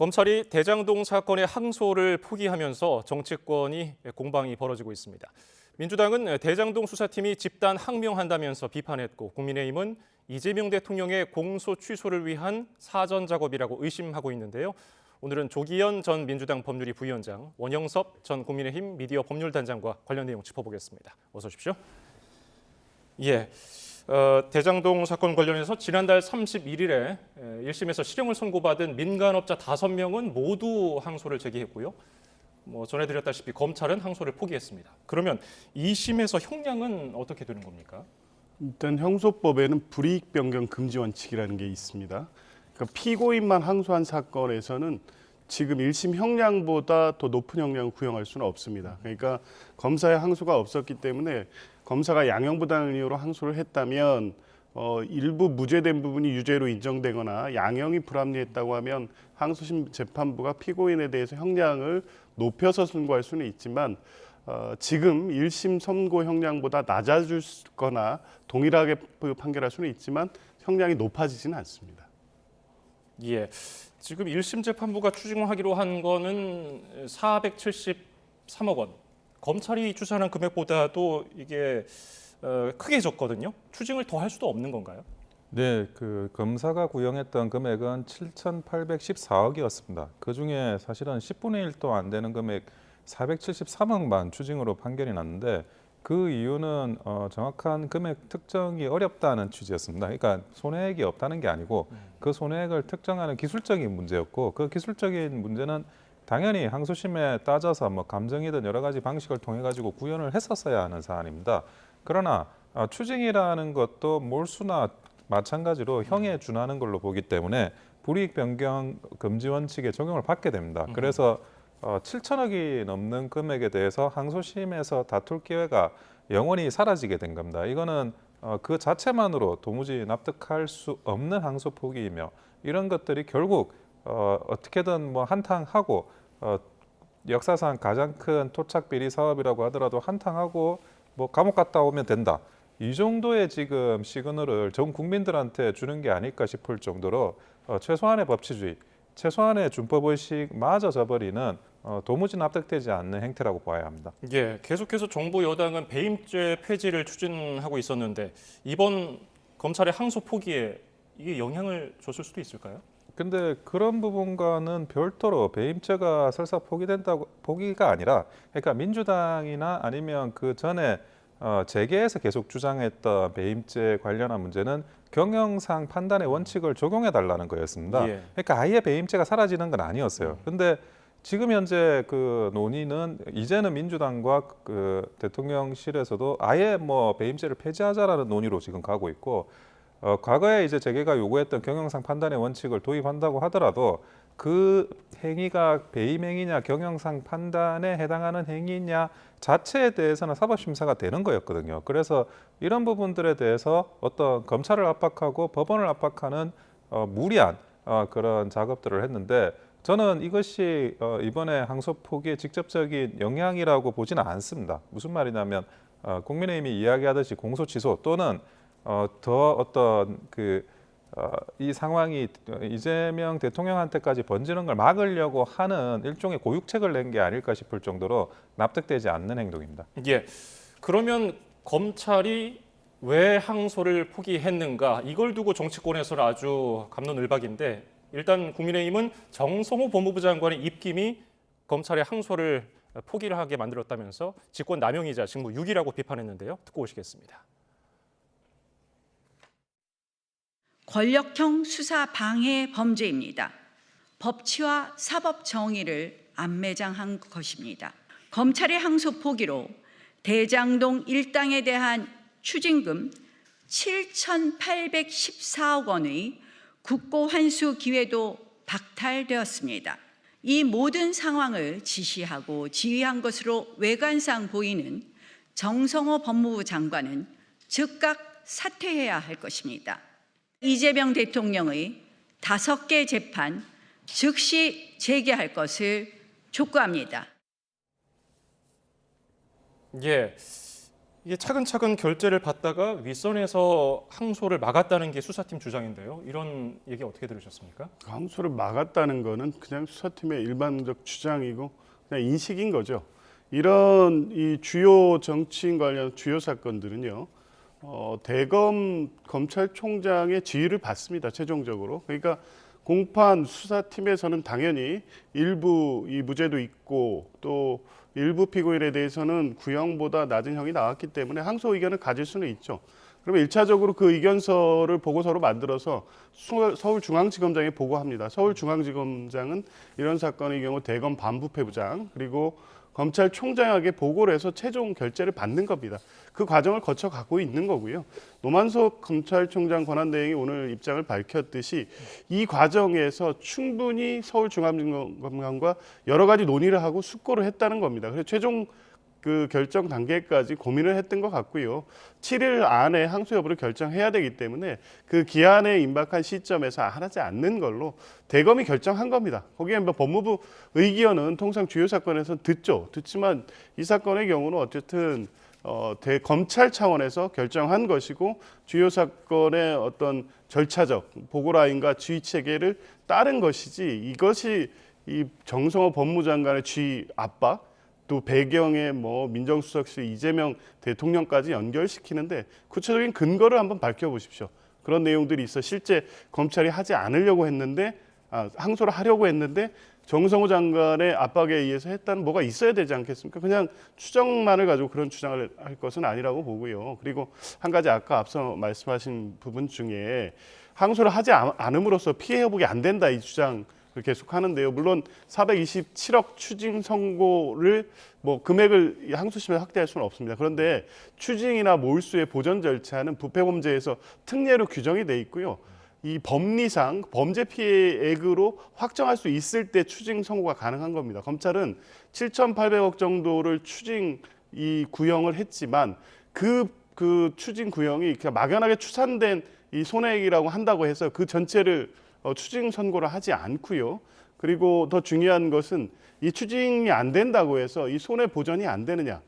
검찰이 대장동 사건의 항소를 포기하면서 정치권이 공방이 벌어지고 있습니다. 민주당은 대장동 수사팀이 집단 항명한다면서 비판했고, 국민의힘은 이재명 대통령의 공소 취소를 위한 사전 작업이라고 의심하고 있는데요. 오늘은 조기현 전 민주당 법률위 부위원장, 원영섭 전 국민의힘 미디어 법률단장과 관련 내용 짚어보겠습니다. 어서 오십시오. 대장동 사건 관련해서 지난달 31일에 1심에서 실형을 선고받은 민간업자 5명은 모두 항소를 제기했고요. 전해드렸다시피 검찰은 항소를 포기했습니다. 그러면 2심에서 형량은 어떻게 되는 겁니까? 일단 형소법에는 불이익 변경 금지 원칙이라는 게 있습니다. 그러니까 피고인만 항소한 사건에서는 지금 1심 형량보다 더 높은 형량을 구형할 수는 없습니다. 그러니까 검사의 항소가 없었기 때문에 검사가 양형부당을 이유로 항소를 했다면 일부 무죄된 부분이 유죄로 인정되거나 양형이 불합리했다고 하면 항소심 재판부가 피고인에 대해서 형량을 높여서 선고할 수는 있지만 지금 1심 선고 형량보다 낮아지거나 동일하게 판결할 수는 있지만 형량이 높아지지는 않습니다. 지금 1심 재판부가 추징하기로 한 거는 473억 원. 검찰이 추산한 금액보다도 이게 크게 적거든요. 추징을 더 할 수도 없는 건가요? 네, 검사가 구형했던 금액은 7,814억이었습니다. 그중에 사실은 10분의 1도 안 되는 금액 473억만 추징으로 판결이 났는데 그 이유는 정확한 금액 특정이 어렵다는 취지였습니다. 그러니까 손해액이 없다는 게 아니고 그 손해액을 특정하는 기술적인 문제였고, 그 기술적인 문제는 당연히 항소심에 따져서 감정이든 여러 가지 방식을 통해 가지고 구현을 했었어야 하는 사안입니다. 그러나 추징이라는 것도 몰수나 마찬가지로 형에 준하는 걸로 보기 때문에 불이익 변경 금지 원칙에 적용을 받게 됩니다. 그래서 7천억이 넘는 금액에 대해서 항소심에서 다툴 기회가 영원히 사라지게 된 겁니다. 이거는 그 자체만으로 도무지 납득할 수 없는 항소 포기이며, 이런 것들이 결국 어떻게든 한탕하고 역사상 가장 큰 토착 비리 사업이라고 하더라도 한탕하고 감옥 갔다 오면 된다. 이 정도의 지금 시그널을 전 국민들한테 주는 게 아닐까 싶을 정도로 최소한의 법치주의, 최소한의 준법의식마저 저버리는 도무지 납득되지 않는 행태라고 봐야 합니다. 계속해서 정부 여당은 배임죄 폐지를 추진하고 있었는데 이번 검찰의 항소 포기에 이게 영향을 줬을 수도 있을까요? 근데 그런 부분과는 별도로 배임죄가 설사 포기가 아니라, 그러니까 민주당이나 아니면 그 전에 재계에서 계속 주장했던 배임죄 관련한 문제는 경영상 판단의 원칙을 적용해 달라는 거였습니다. 그러니까 아예 배임죄가 사라지는 건 아니었어요. 근데 지금 현재 그 논의는 이제는 민주당과 그 대통령실에서도 아예 배임죄를 폐지하자라는 논의로 지금 가고 있고, 과거에 이제 재계가 요구했던 경영상 판단의 원칙을 도입한다고 하더라도 그 행위가 배임 행위냐 경영상 판단에 해당하는 행위냐 자체에 대해서는 사법심사가 되는 거였거든요. 그래서 이런 부분들에 대해서 어떤 검찰을 압박하고 법원을 압박하는 무리한 그런 작업들을 했는데, 저는 이것이 이번에 항소 포기의 직접적인 영향이라고 보지는 않습니다. 무슨 말이냐면 국민의힘이 이야기하듯이 공소 취소 또는 더 어떤 이 상황이 이재명 대통령한테까지 번지는 걸 막으려고 하는 일종의 고육책을 낸 게 아닐까 싶을 정도로 납득되지 않는 행동입니다. 그러면 검찰이 왜 항소를 포기했는가, 이걸 두고 정치권에서는 아주 갑론을박인데, 일단 국민의힘은 정성호 법무부 장관의 입김이 검찰의 항소를 포기를 하게 만들었다면서 직권 남용이자 직무 유기라고 비판했는데요. 듣고 오시겠습니다. 권력형 수사 방해 범죄입니다. 법치와 사법 정의를 안매장한 것입니다. 검찰의 항소 포기로 대장동 일당에 대한 추징금 7,814억 원의 국고 환수 기회도 박탈되었습니다. 이 모든 상황을 지시하고 지휘한 것으로 외관상 보이는 정성호 법무부 장관은 즉각 사퇴해야 할 것입니다. 이재명 대통령의 5개 재판 즉시 재개할 것을 촉구합니다. 이게 차근차근 결재를 받다가 윗선에서 항소를 막았다는 게 수사팀 주장인데요. 이런 얘기 어떻게 들으셨습니까? 항소를 막았다는 거는 그냥 수사팀의 일반적 주장이고 그냥 인식인 거죠. 이런 이 주요 정치인 관련 주요 사건들은요. 대검 검찰총장의 지휘를 받습니다. 최종적으로. 그러니까 공판 수사팀에서는 당연히 일부 이 무죄도 있고 또 일부 피고인에 대해서는 구형보다 낮은 형이 나왔기 때문에 항소 의견을 가질 수는 있죠. 그러면 1차적으로 그 의견서를 보고서로 만들어서 서울중앙지검장에 보고합니다. 서울중앙지검장은 이런 사건의 경우 대검 반부패부장 그리고 검찰총장에게 보고를 해서 최종 결재를 받는 겁니다. 그 과정을 거쳐 가고 있는 거고요. 노만석 검찰총장 권한대행이 오늘 입장을 밝혔듯이 이 과정에서 충분히 서울중앙지검장과 여러 가지 논의를 하고 숙고를 했다는 겁니다. 그래서 최종 그 결정 단계까지 고민을 했던 것 같고요. 7일 안에 항소 여부를 결정해야 되기 때문에 그 기한에 임박한 시점에서 하지 않는 걸로 대검이 결정한 겁니다. 거기에 뭐 법무부 의견은 통상 주요 사건에서 듣지만 이 사건의 경우는 어쨌든 대검찰 차원에서 결정한 것이고 주요 사건의 어떤 절차적 보고 라인과 지휘 체계를 따른 것이지 이것이 이 정성호 법무장관의 지휘 압박 또 배경에 뭐 민정수석실 이재명 대통령까지 연결시키는데 구체적인 근거를 한번 밝혀보십시오. 그런 내용들이 있어 실제 검찰이 하지 않으려고 했는데 항소를 하려고 했는데 정성호 장관의 압박에 의해서 했다는 뭐가 있어야 되지 않겠습니까? 그냥 추정만을 가지고 그런 주장을 할 것은 아니라고 보고요. 그리고 한 가지 아까 앞서 말씀하신 부분 중에 항소를 하지 않음으로써 피해 회복이 안 된다 이 주장 계속 하는데요. 물론 427억 추징 선고를 뭐 금액을 항소심에서 확대할 수는 없습니다. 그런데 추징이나 몰수의 보전 절차는 부패범죄에서 특례로 규정이 돼 있고요. 이 법리상 범죄 피해액으로 확정할 수 있을 때 추징 선고가 가능한 겁니다. 검찰은 7,800억 정도를 추징 이 구형을 했지만 그 추징 구형이 그냥 막연하게 추산된 이 손해액이라고 한다고 해서 그 전체를 추징 선고를 하지 않고요. 그리고 더 중요한 것은 이 추징이 안 된다고 해서 이 손해 보전이 안 되느냐.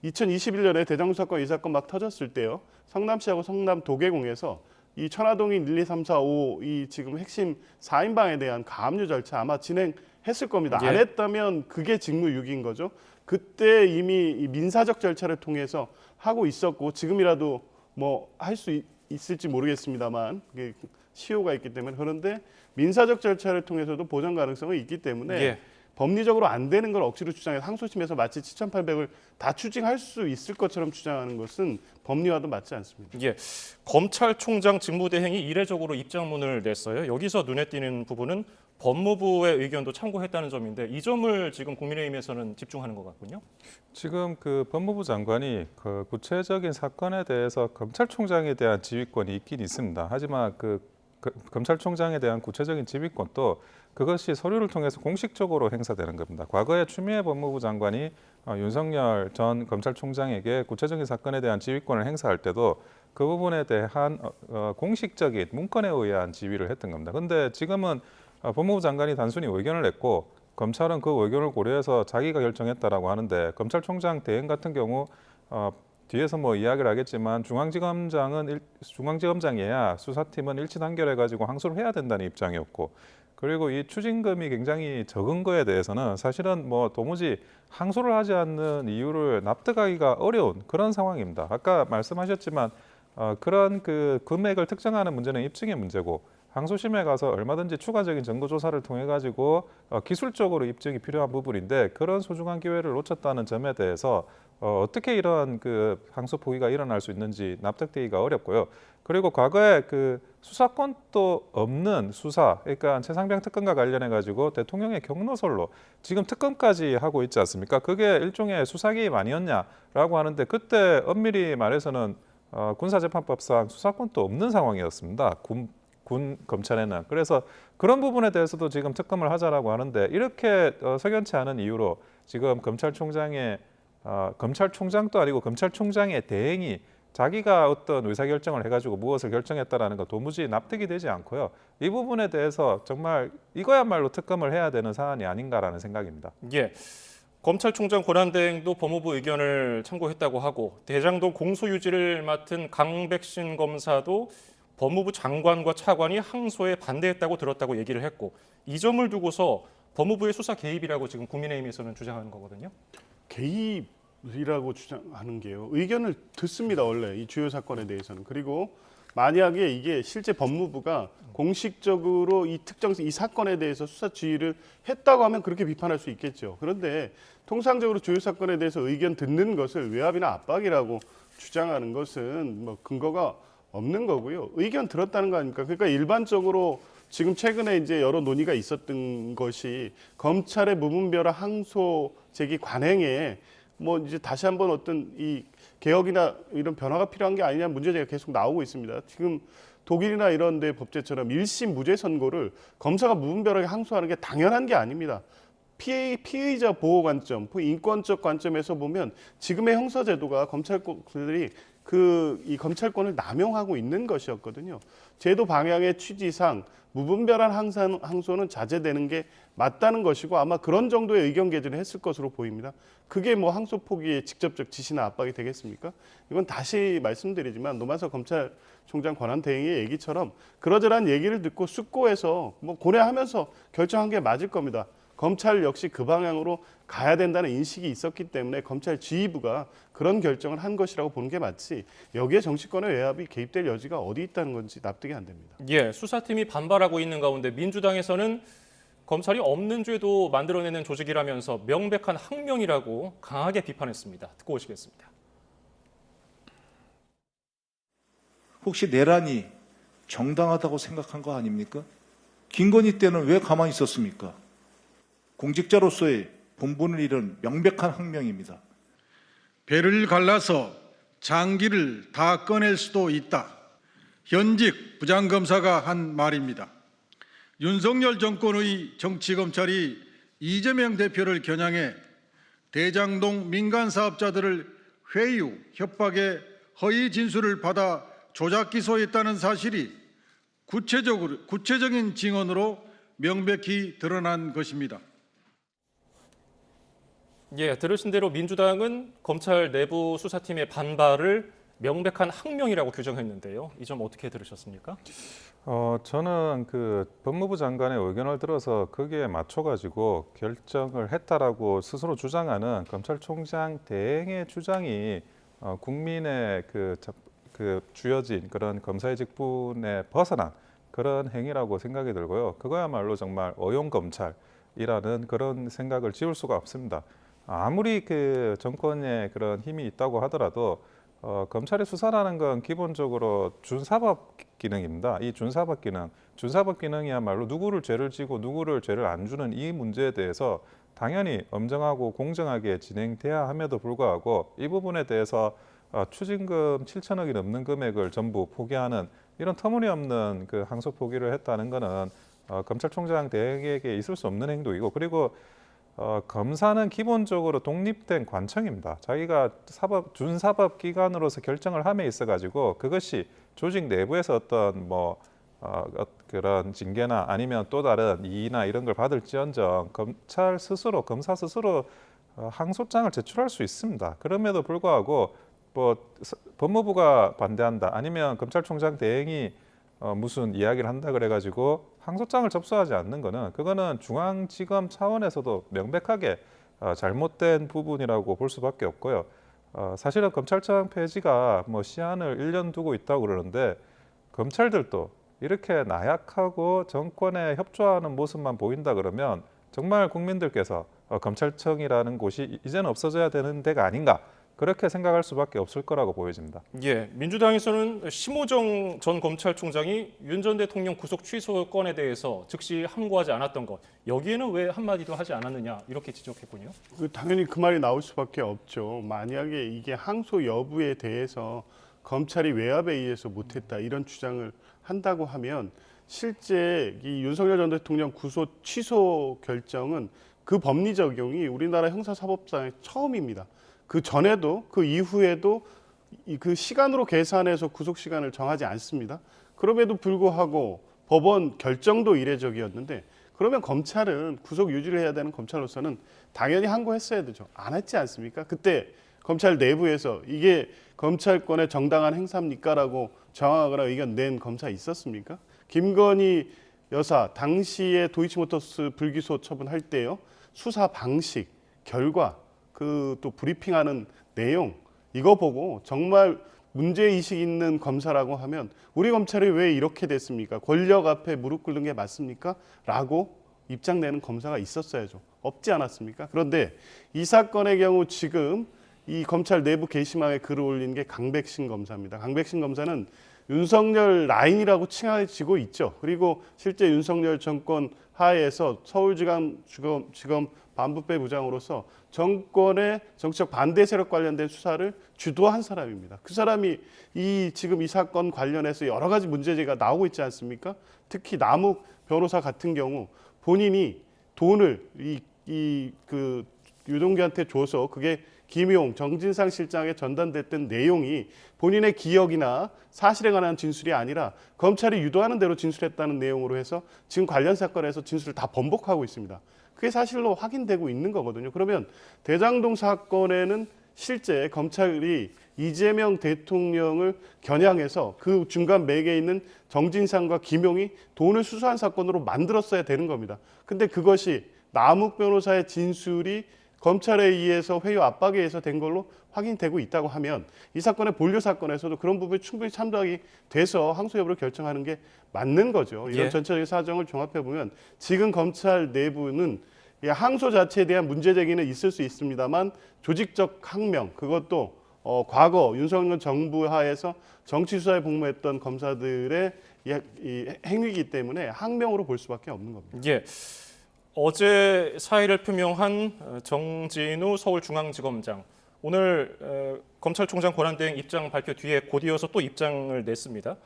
2021년에 대장동 사건 이 사건 막 터졌을 때요. 성남시하고 성남 도계공에서 이 천화동인 1, 2, 3, 4, 5 이 지금 핵심 4인방에 대한 가압류 절차 아마 진행했을 겁니다. 예. 안 했다면 그게 직무유기인 거죠. 그때 이미 이 민사적 절차를 통해서 하고 있었고 지금이라도 뭐 할 수 있을지 모르겠습니다만 그게 시효가 있기 때문에 그런데 민사적 절차를 통해서도 보전 가능성이 있기 때문에 예. 법리적으로 안 되는 걸 억지로 주장해서 항소심에서 마치 7,800을 다 추징할 수 있을 것처럼 주장하는 것은 법리와도 맞지 않습니다. 예, 검찰총장 직무대행이 이례적으로 입장문을 냈어요. 여기서 눈에 띄는 부분은 법무부의 의견도 참고했다는 점인데 이 점을 지금 국민의힘에서는 집중하는 것 같군요. 지금 그 법무부 장관이 그 구체적인 사건에 대해서 검찰총장에 대한 지휘권이 있긴 있습니다. 하지만 검찰총장에 대한 구체적인 지휘권도 그것이 서류를 통해서 공식적으로 행사되는 겁니다. 과거에 추미애 법무부 장관이 윤석열 전 검찰총장에게 구체적인 사건에 대한 지휘권을 행사할 때도 그 부분에 대한 공식적인 문건에 의한 지휘를 했던 겁니다. 그런데 지금은 법무부 장관이 단순히 의견을 냈고 검찰은 그 의견을 고려해서 자기가 결정했다라고 하는데 검찰총장 대행 같은 경우 뒤에서 뭐 이야기를 하겠지만 중앙지검장이야 수사팀은 일치 단결해가지고 항소를 해야 된다는 입장이었고 그리고 이 추징금이 굉장히 적은 거에 대해서는 사실은 뭐 도무지 항소를 하지 않는 이유를 납득하기가 어려운 그런 상황입니다. 아까 말씀하셨지만 그런 그 금액을 특정하는 문제는 입증의 문제고 항소심에 가서 얼마든지 추가적인 정보 조사를 통해 가지고 기술적으로 입증이 필요한 부분인데 그런 소중한 기회를 놓쳤다는 점에 대해서 어떻게 이러한 그 항소 포기가 일어날 수 있는지 납득되기가 어렵고요. 그리고 과거에 그 수사권도 없는 수사, 그러니까 최상병 특검과 관련해 가지고 대통령의 경로설로 지금 특검까지 하고 있지 않습니까? 그게 일종의 수사 개입 아니었냐라고 하는데 그때 엄밀히 말해서는 군사재판법상 수사권도 없는 상황이었습니다. 군 검찰에는. 그래서 그런 부분에 대해서도 지금 특검을 하자라고 하는데 이렇게 석연치 않은 이유로 지금 검찰총장도 아니고 검찰총장의 대행이 자기가 어떤 의사결정을 해가지고 무엇을 결정했다라는 거 도무지 납득이 되지 않고요. 이 부분에 대해서 정말 이거야말로 특검을 해야 되는 사안이 아닌가라는 생각입니다. 예. 검찰총장 권한대행도 법무부 의견을 참고했다고 하고 대장동 공소유지를 맡은 강백신 검사도 법무부 장관과 차관이 항소에 반대했다고 들었다고 얘기를 했고 이 점을 두고서 법무부의 수사 개입이라고 지금 국민의힘에서는 주장하는 거거든요. 개입이라고 주장하는 게요. 의견을 듣습니다. 원래 이 주요 사건에 대해서는. 그리고 만약에 이게 실제 법무부가 공식적으로 이 사건에 대해서 수사 지휘를 했다고 하면 그렇게 비판할 수 있겠죠. 그런데 통상적으로 주요 사건에 대해서 의견 듣는 것을 외압이나 압박이라고 주장하는 것은 뭐 근거가 없는 거고요. 의견 들었다는 거 아닙니까? 그러니까 일반적으로 지금 최근에 이제 여러 논의가 있었던 것이 검찰의 무분별한 항소 제기 관행에 뭐 이제 다시 한번 어떤 이 개혁이나 이런 변화가 필요한 게 아니냐 문제제기가 계속 나오고 있습니다. 지금 독일이나 이런 데 법제처럼 1심 무죄 선고를 검사가 무분별하게 항소하는 게 당연한 게 아닙니다. 피의자 보호 관점, 인권적 관점에서 보면 지금의 형사제도가 검찰들이 이 검찰권을 남용하고 있는 것이었거든요. 제도 방향의 취지상 무분별한 항소는 자제되는 게 맞다는 것이고 아마 그런 정도의 의견 개진을 했을 것으로 보입니다. 그게 뭐 항소 포기의 직접적 지시나 압박이 되겠습니까? 이건 다시 말씀드리지만 노만석 검찰총장 권한대행의 얘기처럼 그러저러한 얘기를 듣고 숙고해서 뭐 고려하면서 결정한 게 맞을 겁니다. 검찰 역시 그 방향으로 가야 된다는 인식이 있었기 때문에 검찰 지휘부가 그런 결정을 한 것이라고 보는 게 맞지 여기에 정치권의 외압이 개입될 여지가 어디 있다는 건지 납득이 안 됩니다. 예, 수사팀이 반발하고 있는 가운데 민주당에서는 검찰이 없는 죄도 만들어내는 조직이라면서 명백한 항명이라고 강하게 비판했습니다. 듣고 오시겠습니다. 혹시 내란이 정당하다고 생각한 거 아닙니까? 김건희 때는 왜 가만히 있었습니까? 공직자로서의 본분을 잃은 명백한 항명입니다. 배를 갈라서 장기를 다 꺼낼 수도 있다. 현직 부장검사가 한 말입니다. 윤석열 정권의 정치검찰이 이재명 대표를 겨냥해 대장동 민간사업자들을 회유, 협박에 허위 진술을 받아 조작 기소했다는 사실이 구체적인 증언으로 명백히 드러난 것입니다. 예, 들으신 대로 민주당은 검찰 내부 수사팀의 반발을 명백한 항명이라고 규정했는데요. 이 점 어떻게 들으셨습니까? 저는 그 법무부 장관의 의견을 들어서 거기에 맞춰가지고 결정을 했다라고 스스로 주장하는 검찰총장 대행의 주장이 국민의 그 주어진 그런 검사의 직분에 벗어난 그런 행위라고 생각이 들고요. 그거야말로 정말 어용 검찰이라는 그런 생각을 지울 수가 없습니다. 아무리 그 정권에 그런 힘이 있다고 하더라도 검찰의 수사라는 건 기본적으로 준사법 기능입니다. 이 준사법 기능이야말로 누구를 죄를 지고 누구를 죄를 안 주는 이 문제에 대해서 당연히 엄정하고 공정하게 진행돼야 함에도 불구하고 이 부분에 대해서 추징금 7천억이 넘는 금액을 전부 포기하는 이런 터무니없는 그 항소 포기를 했다는 것은 검찰총장 대행에게 있을 수 없는 행동이고 그리고 검사는 기본적으로 독립된 관청입니다. 자기가 준사법 기관으로서 결정을 함에 있어 가지고 그것이 조직 내부에서 어떤 그런 징계나 아니면 또 다른 이의나 이런 걸 받을지언정 검사 스스로 항소장을 제출할 수 있습니다. 그럼에도 불구하고 법무부가 반대한다 아니면 검찰총장 대행이 무슨 이야기를 한다 그래가지고 항소장을 접수하지 않는 거는 그거는 중앙지검 차원에서도 명백하게 잘못된 부분이라고 볼 수밖에 없고요. 사실은 검찰청 폐지가 시한을 1년 두고 있다고 그러는데 검찰들도 이렇게 나약하고 정권에 협조하는 모습만 보인다 그러면 정말 국민들께서 검찰청이라는 곳이 이제는 없어져야 되는 데가 아닌가 그렇게 생각할 수밖에 없을 거라고 보여집니다. 예, 민주당에서는 심호정 전 검찰총장이 윤 전 대통령 구속 취소 건에 대해서 즉시 함구하지 않았던 것 여기에는 왜 한마디도 하지 않았느냐 이렇게 지적했군요. 당연히 그 말이 나올 수밖에 없죠. 만약에 이게 항소 여부에 대해서 검찰이 외압에 의해서 못했다 이런 주장을 한다고 하면 실제 이 윤석열 전 대통령 구속 취소 결정은 그 법리 적용이 우리나라 형사사법상의 처음입니다. 그 전에도 그 이후에도 그 시간으로 계산해서 구속 시간을 정하지 않습니다. 그럼에도 불구하고 법원 결정도 이례적이었는데 그러면 검찰은 구속 유지를 해야 되는 검찰로서는 당연히 항고했어야 되죠. 안 했지 않습니까? 그때 검찰 내부에서 이게 검찰권의 정당한 행사입니까라고 정하거나 의견 낸 검사 있었습니까? 김건희 여사 당시에 도이치모터스 불기소 처분할 때요. 수사 방식, 결과, 그 또 브리핑하는 내용 이거 보고 정말 문제의식 있는 검사라고 하면 우리 검찰이 왜 이렇게 됐습니까? 권력 앞에 무릎 꿇는 게 맞습니까? 라고 입장 내는 검사가 있었어야죠. 없지 않았습니까? 그런데 이 사건의 경우 지금 이 검찰 내부 게시망에 글을 올린 게 강백신 검사입니다. 강백신 검사는 윤석열 라인이라고 칭해지고 있죠. 그리고 실제 윤석열 정권 하에서 서울지검 반부패 부장으로서 정권의 정치적 반대 세력 관련된 수사를 주도한 사람입니다. 그 사람이 지금 이 사건 관련해서 여러 가지 문제제기가 나오고 있지 않습니까? 특히 남욱 변호사 같은 경우 본인이 돈을 그 유동규한테 줘서 그게 김용 정진상 실장에 전달됐던 내용이 본인의 기억이나 사실에 관한 진술이 아니라 검찰이 유도하는 대로 진술했다는 내용으로 해서 지금 관련 사건에서 진술을 다 번복하고 있습니다. 그게 사실로 확인되고 있는 거거든요. 그러면 대장동 사건에는 실제 검찰이 이재명 대통령을 겨냥해서 그 중간 맥에 있는 정진상과 김용이 돈을 수수한 사건으로 만들었어야 되는 겁니다. 근데 그것이 남욱 변호사의 진술이 검찰에 의해서 회유 압박에 의해서 된 걸로 확인되고 있다고 하면 이 사건의 본류 사건에서도 그런 부분이 충분히 참작이 돼서 항소 여부를 결정하는 게 맞는 거죠. 이런 예. 전체적인 사정을 종합해 보면 지금 검찰 내부는 항소 자체에 대한 문제 제기는 있을 수 있습니다만 조직적 항명 그것도 과거 윤석열 정부 하에서 정치 수사에 복무했던 검사들의 이 행위이기 때문에 항명으로 볼 수밖에 없는 겁니다. 예. 어제 사의를 표명한 정진우 서울중앙지검장. 오늘 검찰총장 권한대행 입장 발표 뒤에 곧 이어서 또 입장을 냈습니다.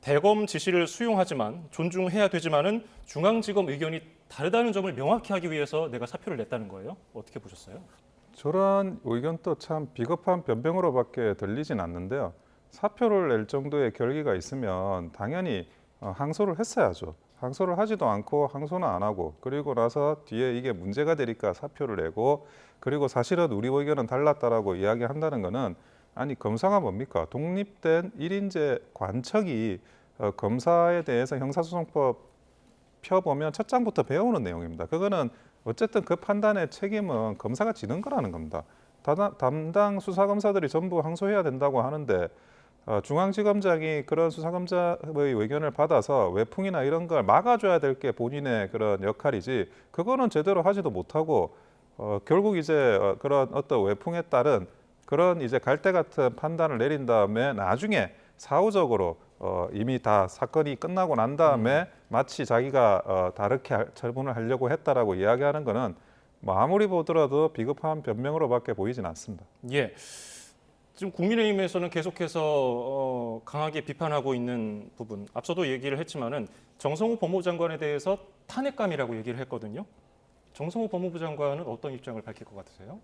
대검 지시를 수용하지만 존중해야 되지만은 중앙지검 의견이 다르다는 점을 명확히 하기 위해서 내가 사표를 냈다는 거예요. 어떻게 보셨어요? 저런 의견도 참 비겁한 변명으로밖에 들리진 않는데요. 사표를 낼 정도의 결기가 있으면 당연히 항소를 했어야죠. 항소를 하지도 않고 항소는 안 하고 그리고 나서 뒤에 이게 문제가 되니까 사표를 내고 그리고 사실은 우리 의견은 달랐다라고 이야기한다는 거는 아니 검사가 뭡니까? 독립된 1인제 관청이 검사에 대해서 형사소송법 펴보면 첫 장부터 배우는 내용입니다. 그거는 어쨌든 그 판단의 책임은 검사가 지는 거라는 겁니다. 담당 수사검사들이 전부 항소해야 된다고 하는데 중앙지검장이 그런 수사검사의 의견을 받아서 외풍이나 이런 걸 막아줘야 될 게 본인의 그런 역할이지 그거는 제대로 하지도 못하고 결국 이제 그런 어떤 외풍에 따른 그런 이제 갈대 같은 판단을 내린 다음에 나중에 사후적으로 이미 다 사건이 끝나고 난 다음에 마치 자기가 다르게 처분을 하려고 했다라고 이야기하는 거는 뭐 아무리 보더라도 비겁한 변명으로밖에 보이진 않습니다. 예. 지금 국민의힘에서는 계속해서 강하게 비판하고 있는 부분. 앞서도 얘기를 했지만은 정성호 법무부 장관에 대해서 탄핵감이라고 얘기를 했거든요. 정성호 법무부 장관은 어떤 입장을 밝힐 것 같으세요?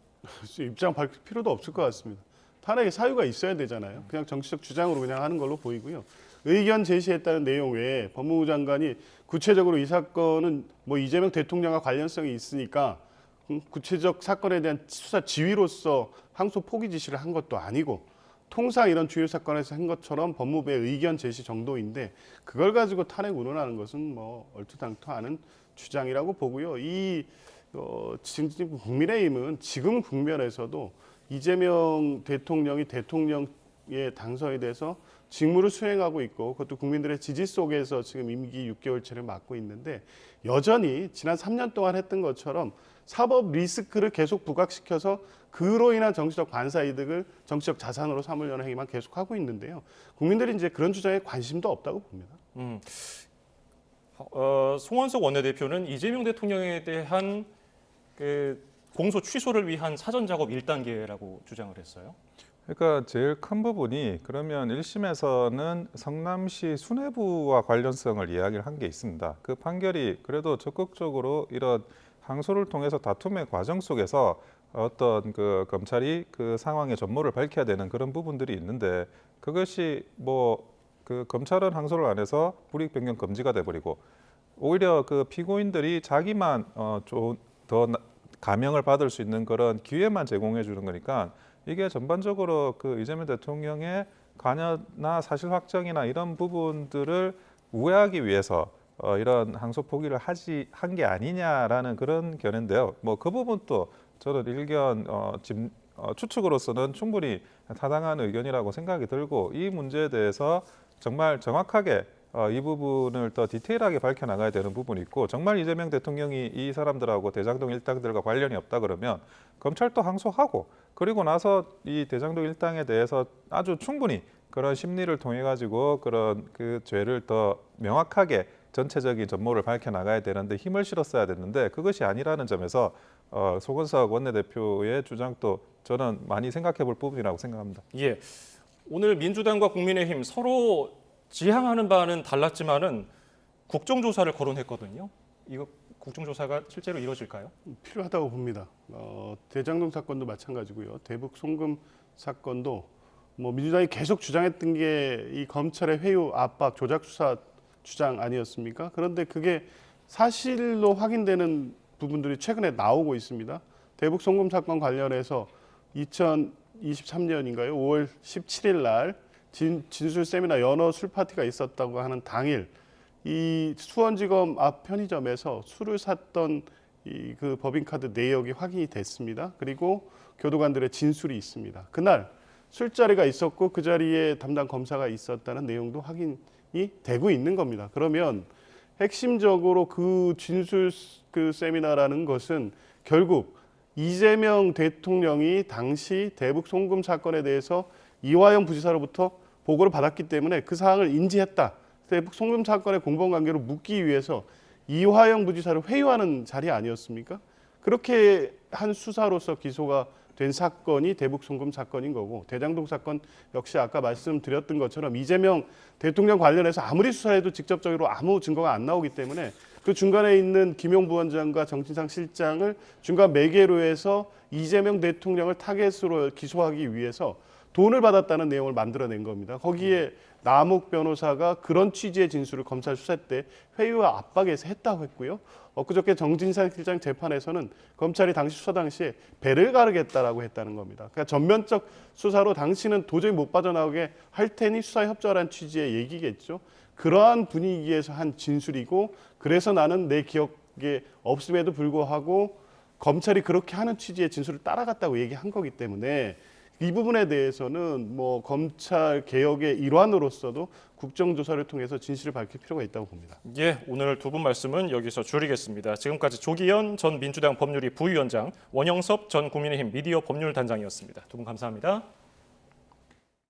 입장 밝힐 필요도 없을 것 같습니다. 탄핵의 사유가 있어야 되잖아요. 그냥 정치적 주장으로 그냥 하는 걸로 보이고요. 의견 제시했다는 내용 외에 법무부 장관이 구체적으로 이 사건은 뭐 이재명 대통령과 관련성이 있으니까 구체적 사건에 대한 수사 지휘로서 항소 포기 지시를 한 것도 아니고 통상 이런 주요 사건에서 한 것처럼 법무부의 의견 제시 정도인데 그걸 가지고 탄핵 운운하는 것은 뭐 얼토당토하는 주장이라고 보고요. 지금 국민의힘은 지금 국면에서도 이재명 대통령이 대통령의 당선이 돼서 직무를 수행하고 있고 그것도 국민들의 지지 속에서 지금 임기 6개월째를 맞고 있는데 여전히 지난 3년 동안 했던 것처럼 사법 리스크를 계속 부각시켜서 그로 인한 정치적 반사 이득을 정치적 자산으로 삼으려는 행위만 계속하고 있는데요. 국민들이 이제 그런 주장에 관심도 없다고 봅니다. 송원석 원내대표는 이재명 대통령에 대한 그 공소 취소를 위한 사전 작업 1단계라고 주장을 했어요. 그러니까 제일 큰 부분이 그러면 1심에서는 성남시 수뇌부와 관련성을 이야기를 한 게 있습니다. 그 판결이 그래도 적극적으로 이런 항소를 통해서 다툼의 과정 속에서 어떤 그 검찰이 그 상황의 전모를 밝혀야 되는 그런 부분들이 있는데 그것이 뭐 그 검찰은 항소를 안 해서 불이익 변경 금지가 돼버리고 오히려 그 피고인들이 자기만 더 감형을 받을 수 있는 그런 기회만 제공해 주는 거니까 이게 전반적으로 그 이재명 대통령의 관여나 사실 확정이나 이런 부분들을 우회하기 위해서 이런 항소 포기를 한 게 아니냐라는 그런 견해인데요. 뭐 그 부분도 저는 일견 추측으로서는 충분히 타당한 의견이라고 생각이 들고 이 문제에 대해서 정말 정확하게 이 부분을 더 디테일하게 밝혀나가야 되는 부분이 있고 정말 이재명 대통령이 이 사람들하고 대장동 일당들과 관련이 없다 그러면 검찰도 항소하고 그리고 나서 이 대장동 일당에 대해서 아주 충분히 그런 심리를 통해 가지고 그런 그 죄를 더 명확하게 전체적인 전모를 밝혀나가야 되는데 힘을 실었어야 됐는데 그것이 아니라는 점에서 소건석 원내대표의 주장도 저는 많이 생각해 볼 부분이라고 생각합니다. 예, 오늘 민주당과 국민의힘 서로 지향하는 바는 달랐지만은 국정조사를 거론했거든요. 이거 국정조사가 실제로 이루어질까요? 필요하다고 봅니다. 대장동 사건도 마찬가지고요. 대북 송금 사건도 뭐 민주당이 계속 주장했던 게 이 검찰의 회유, 압박, 조작 수사 주장 아니었습니까? 그런데 그게 사실로 확인되는 부분들이 최근에 나오고 있습니다. 대북 송금 사건 관련해서 2023년인가요? 5월 17일 날 진술 세미나 연어 술 파티가 있었다고 하는 당일 이 수원지검 앞 편의점에서 술을 샀던 그 법인카드 내역이 확인이 됐습니다. 그리고 교도관들의 진술이 있습니다. 그날 술자리가 있었고 그 자리에 담당 검사가 있었다는 내용도 확인이 되고 있는 겁니다. 그러면 핵심적으로 그 진술 그 세미나라는 것은 결국 이재명 대통령이 당시 대북 송금 사건에 대해서 이화영 부지사로부터 보고를 받았기 때문에 그 사항을 인지했다. 대북 송금 사건의 공범관계로 묻기 위해서 이화영 부지사를 회유하는 자리 아니었습니까? 그렇게 한 수사로서 기소가 된 사건이 대북 송금 사건인 거고 대장동 사건 역시 아까 말씀드렸던 것처럼 이재명 대통령 관련해서 아무리 수사해도 직접적으로 아무 증거가 안 나오기 때문에 그 중간에 있는 김용 부원장과 정진상 실장을 중간 매개로 해서 이재명 대통령을 타겟으로 기소하기 위해서 돈을 받았다는 내용을 만들어낸 겁니다. 거기에 남욱 변호사가 그런 취지의 진술을 검찰 수사 때 회유와 압박에서 했다고 했고요. 엊그저께 정진상 실장 재판에서는 검찰이 당시 수사 당시에 배를 가르겠다라고 했다는 겁니다. 그러니까 전면적 수사로 당신은 도저히 못 빠져나오게 할 테니 수사에 협조하라는 취지의 얘기겠죠. 그러한 분위기에서 한 진술이고 그래서 나는 내 기억에 없음에도 불구하고 검찰이 그렇게 하는 취지의 진술을 따라갔다고 얘기한 거기 때문에 이 부분에 대해서는 뭐 검찰 개혁의 일환으로서도 국정조사를 통해서 진실을 밝힐 필요가 있다고 봅니다. 예, 오늘 두 분 말씀은 여기서 줄이겠습니다. 지금까지 조기현 전 민주당 법률위 부위원장, 원영섭 전 국민의힘 미디어 법률단장이었습니다. 두 분 감사합니다.